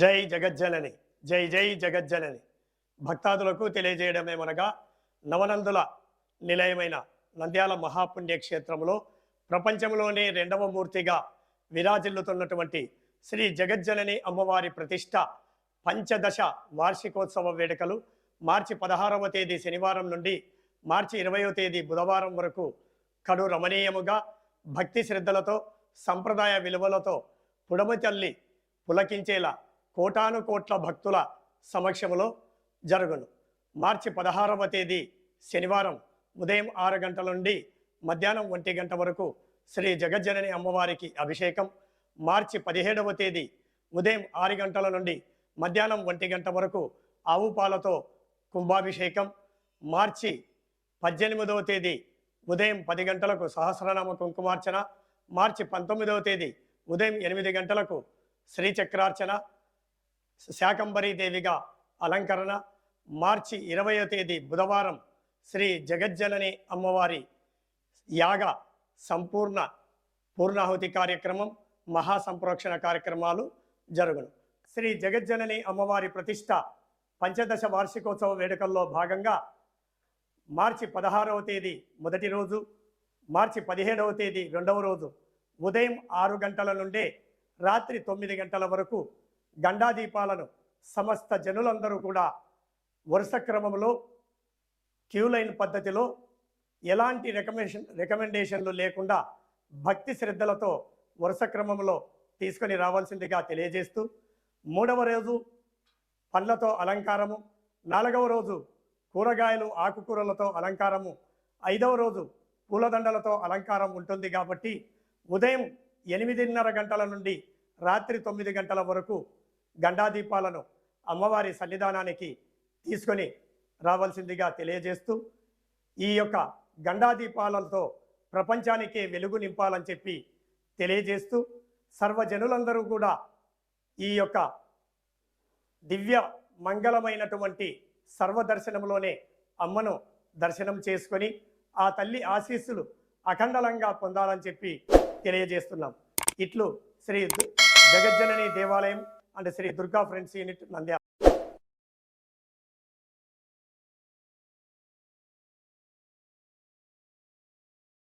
జై జగజ్జనని జై జై జగజ్జనని భక్తాదులకు తెలియజేయడమేమనగా నవనందుల నిలయమైన నంద్యాల మహాపుణ్యక్షేత్రంలో ప్రపంచంలోనే రెండవ మూర్తిగా విరాజిల్లుతున్నటువంటి శ్రీ జగజ్జనని అమ్మవారి ప్రతిష్ట పంచదశ వార్షికోత్సవ వేడుకలు మార్చి 16వ తేదీ శనివారం నుండి మార్చి 20వ తేదీ బుధవారం వరకు కడు రమణీయముగా భక్తి శ్రద్ధలతో సంప్రదాయ విలువలతో పుడమి తల్లి పులకించేలా కోటాను కోట్ల భక్తుల సమక్షంలో జరుగును. మార్చి 16వ తేదీ శనివారం ఉదయం 6 గంటల నుండి మధ్యాహ్నం 1 గంట వరకు శ్రీ జగజ్జనని అమ్మవారికి అభిషేకం. మార్చి 17వ తేదీ ఉదయం 6 గంటల నుండి మధ్యాహ్నం 1 గంట వరకు ఆవు పాలతో కుంభాభిషేకం. మార్చి 18వ తేదీ ఉదయం 10 గంటలకు సహస్రనామ కుంకుమార్చన. మార్చి 19వ తేదీ ఉదయం 8 గంటలకు శ్రీచక్రార్చన శాకంబరీ దేవిగా అలంకరణ. మార్చి 20వ తేదీ బుధవారం శ్రీ జగజ్జనని అమ్మవారి యాగ సంపూర్ణ పూర్ణాహుతి కార్యక్రమం, మహాసంప్రోక్షణ కార్యక్రమాలు జరుగును. శ్రీ జగజ్జనని అమ్మవారి ప్రతిష్ట పంచదశ వార్షికోత్సవ వేడుకల్లో భాగంగా మార్చి 16వ తేదీ మొదటి రోజు, మార్చి 17వ తేదీ రెండవ రోజు ఉదయం 6 గంటల నుండే రాత్రి 9 గంటల వరకు గండాదీపాలను సమస్త జనులందరూ కూడా వరుస క్రమంలో క్యూలైన్ పద్ధతిలో ఎలాంటి రికమెండేషన్లు లేకుండా భక్తి శ్రద్ధలతో వరుస క్రమంలో తీసుకొని రావాల్సిందిగా తెలియజేస్తూ, 3వ రోజు పండ్లతో అలంకారము, 4వ రోజు కూరగాయలు ఆకుకూరలతో అలంకారము, 5వ రోజు పూలదండలతో అలంకారం ఉంటుంది. కాబట్టి ఉదయం 8:30 గంటల నుండి రాత్రి 9 గంటల వరకు గండాదీపాలను అమ్మవారి సన్నిధానానికి తీసుకొని రావాల్సిందిగా తెలియజేస్తూ, ఈ యొక్క గండాదీపాలతో ప్రపంచానికే వెలుగు నింపాలని చెప్పి తెలియజేస్తూ, సర్వజనులందరూ కూడా ఈ యొక్క దివ్య మంగళమైనటువంటి సర్వదర్శనంలోనే అమ్మను దర్శనం చేసుకొని ఆ తల్లి ఆశీస్సులు అఖండలంగా పొందాలని చెప్పి తెలియజేస్తున్నాం. ఇట్లు శ్రీ జగజ్జనని దేవాలయం and Shri Durga friends unit Nandyal.